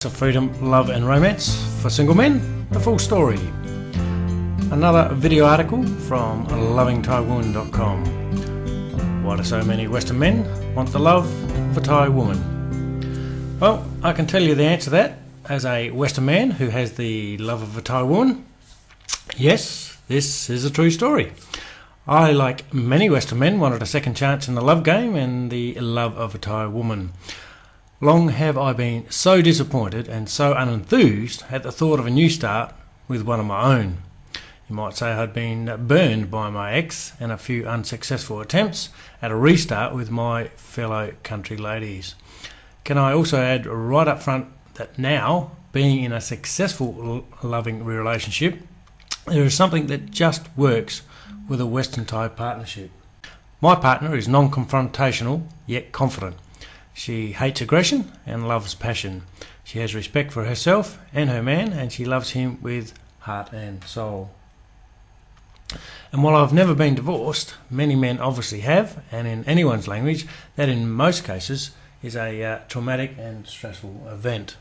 Of freedom, love and romance for single men, the full story. Another video article from lovingthaiwoman.com. Why do so many Western men want the love of a Thai woman? Well, I can tell you the answer to that as a Western man who has the love of a Thai woman. Yes, this is a true story. I, like many Western men, wanted a second chance in the love game and the love of a Thai woman. Long have I been so disappointed and so unenthused at the thought of a new start with one of my own. You might say I'd been burned by my ex and a few unsuccessful attempts at a restart with my fellow country ladies. Can I also add right up front that now, being in a successful loving relationship, there is something that just works with a Western Thai partnership. My partner is non-confrontational yet confident. She hates aggression and loves passion. She has respect for herself and her man, and she loves him with heart and soul. And while I've never been divorced, many men obviously have, and in anyone's language, that in most cases is a traumatic and stressful event.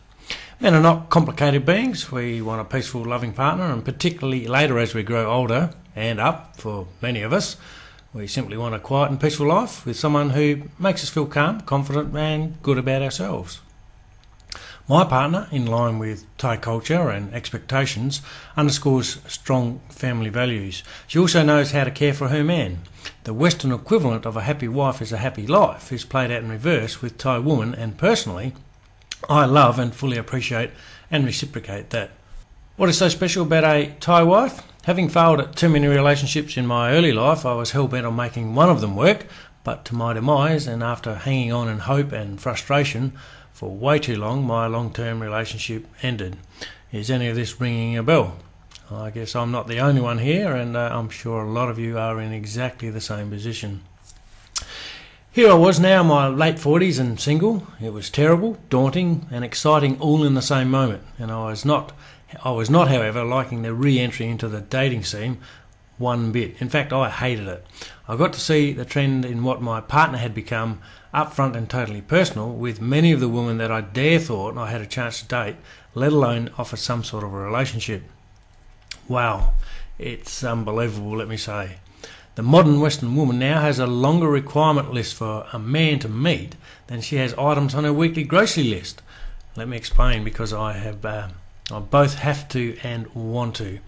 Men are not complicated beings. We want a peaceful, loving partner, and particularly later as we grow older and up, for many of us, we simply want a quiet and peaceful life with someone who makes us feel calm, confident and good about ourselves. My partner, in line with Thai culture and expectations, underscores strong family values. She also knows how to care for her man. The Western equivalent of a happy wife is a happy life is played out in reverse with Thai woman, and personally, I love and fully appreciate and reciprocate that. What is so special about a Thai wife? Having failed at too many relationships in my early life, I was hell-bent on making one of them work, but to my demise, and after hanging on in hope and frustration for way too long, my long-term relationship ended. Is any of this ringing a bell? I guess I'm not the only one here, and I'm sure a lot of you are in exactly the same position. Here I was now in my late 40s and single. It was terrible, daunting and exciting all in the same moment, and I was not, however, liking the re-entry into the dating scene one bit. In fact, I hated it. I got to see the trend in what my partner had become, upfront and totally personal, with many of the women that I dare thought I had a chance to date, let alone offer some sort of a relationship. Wow, it's unbelievable, let me say. The modern Western woman now has a longer requirement list for a man to meet than she has items on her weekly grocery list. Let me explain, because I both have to and want to.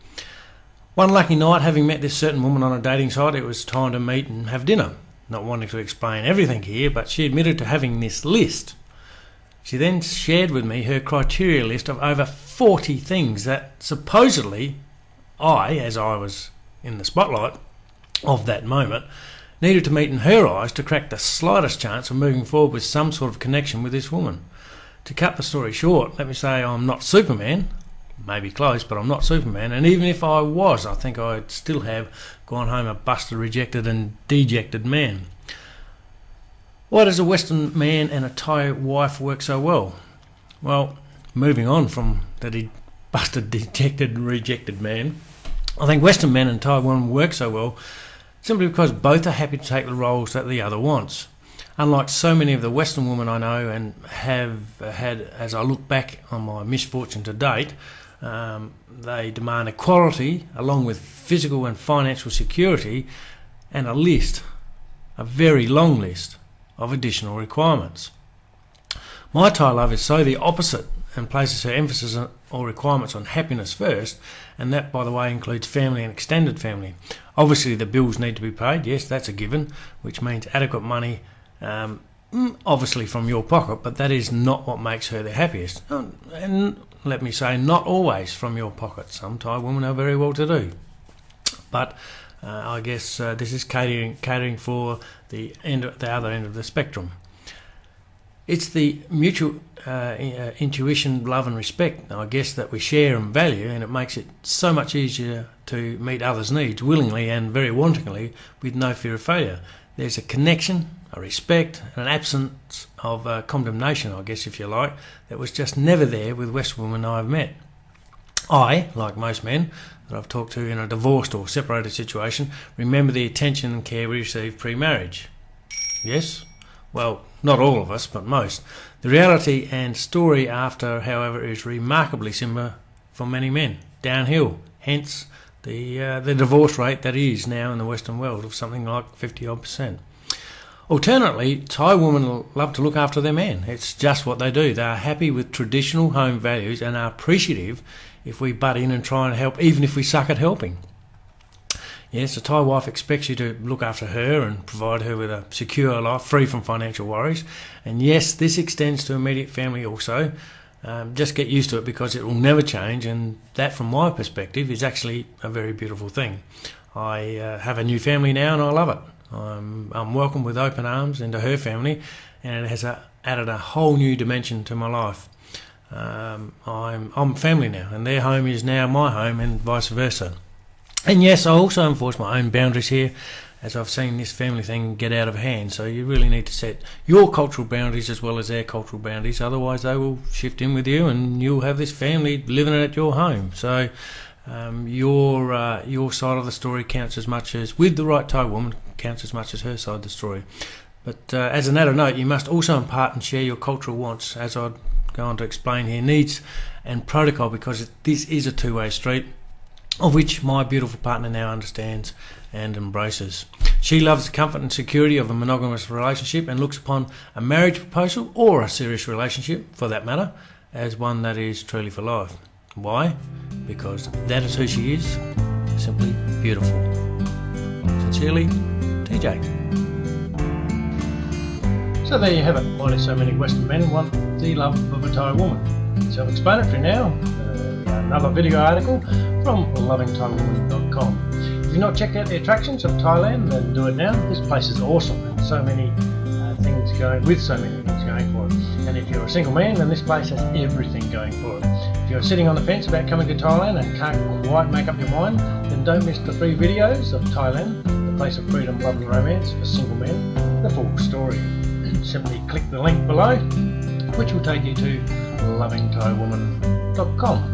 One lucky night, having met this certain woman on a dating site, it was time to meet and have dinner. Not wanting to explain everything here, but she admitted to having this list. She then shared with me her criteria list of over 40 things that supposedly as I was in the spotlight of that moment, needed to meet in her eyes to crack the slightest chance of moving forward with some sort of connection with this woman. To cut the story short, let me say I'm not Superman, maybe close, but I'm not Superman, and even if I was, I think I'd still have gone home a busted, rejected and dejected man. Why does a Western man and a Thai wife work so well? Well, moving on from the busted, dejected and rejected man, I think Western men and Thai women work so well simply because both are happy to take the roles that the other wants. Unlike so many of the Western women I know and have had, as I look back on my misfortune to date, they demand equality along with physical and financial security and a very long list of additional requirements. My Thai love is so the opposite and places her emphasis or requirements on happiness first, and that, by the way, includes family and extended family. Obviously the bills need to be paid, yes, that's a given, which means adequate money, obviously from your pocket, but that is not what makes her the happiest. And let me say, not always from your pocket. Some Thai women are very well to do. But I guess this is catering for the other end of the spectrum. It's the mutual intuition, love and respect, I guess, that we share and value, and it makes it so much easier to meet others' needs willingly and very wantingly with no fear of failure. There's a connection, a respect, and an absence of condemnation, I guess, if you like, that was just never there with Western women I've met. I, like most men that I've talked to in a divorced or separated situation, remember the attention and care we received pre-marriage. Yes, Well, not all of us, but most. The reality and story after, however, is remarkably similar for many men. Downhill, hence the divorce rate that is now in the Western world of something like 50-odd%. Alternately, Thai women love to look after their man. It's just what they do. They are happy with traditional home values and are appreciative if we butt in and try and help, even if we suck at helping. Yes, a Thai wife expects you to look after her and provide her with a secure life free from financial worries. And yes, this extends to immediate family also. Just get used to it because it will never change, and that from my perspective is actually a very beautiful thing. I have a new family now and I love it. I'm welcomed with open arms into her family, and it has added a whole new dimension to my life. I'm family now, and their home is now my home, and vice versa. And yes, I also enforce my own boundaries here, as I've seen this family thing get out of hand. So you really need to set your cultural boundaries as well as their cultural boundaries. Otherwise, they will shift in with you, and you'll have this family living at your home. So your side of the story counts as much as, with the right Thai woman, counts as much as her side of the story. But as an added note, you must also impart and share your cultural wants, as I'd go on to explain here, needs and protocol, because this is a two-way street, of which my beautiful partner now understands and embraces. She loves the comfort and security of a monogamous relationship and looks upon a marriage proposal, or a serious relationship for that matter, as one that is truly for life. Why? Because that is who she is, simply beautiful. Sincerely, TJ. So there you have it. Why do so many Western men want the love of a Thai woman? Self-explanatory now. Another video article from lovingthaiwoman.com. If you've not checked out the attractions of Thailand, then do it now. This place is awesome, and so many things going for it. And if you're a single man, then this place has everything going for it. If you're sitting on the fence about coming to Thailand and can't quite make up your mind, then don't miss the 3 videos of Thailand, the place of freedom, love and romance for single men, the full story. Simply click the link below, which will take you to lovingthaiwoman.com.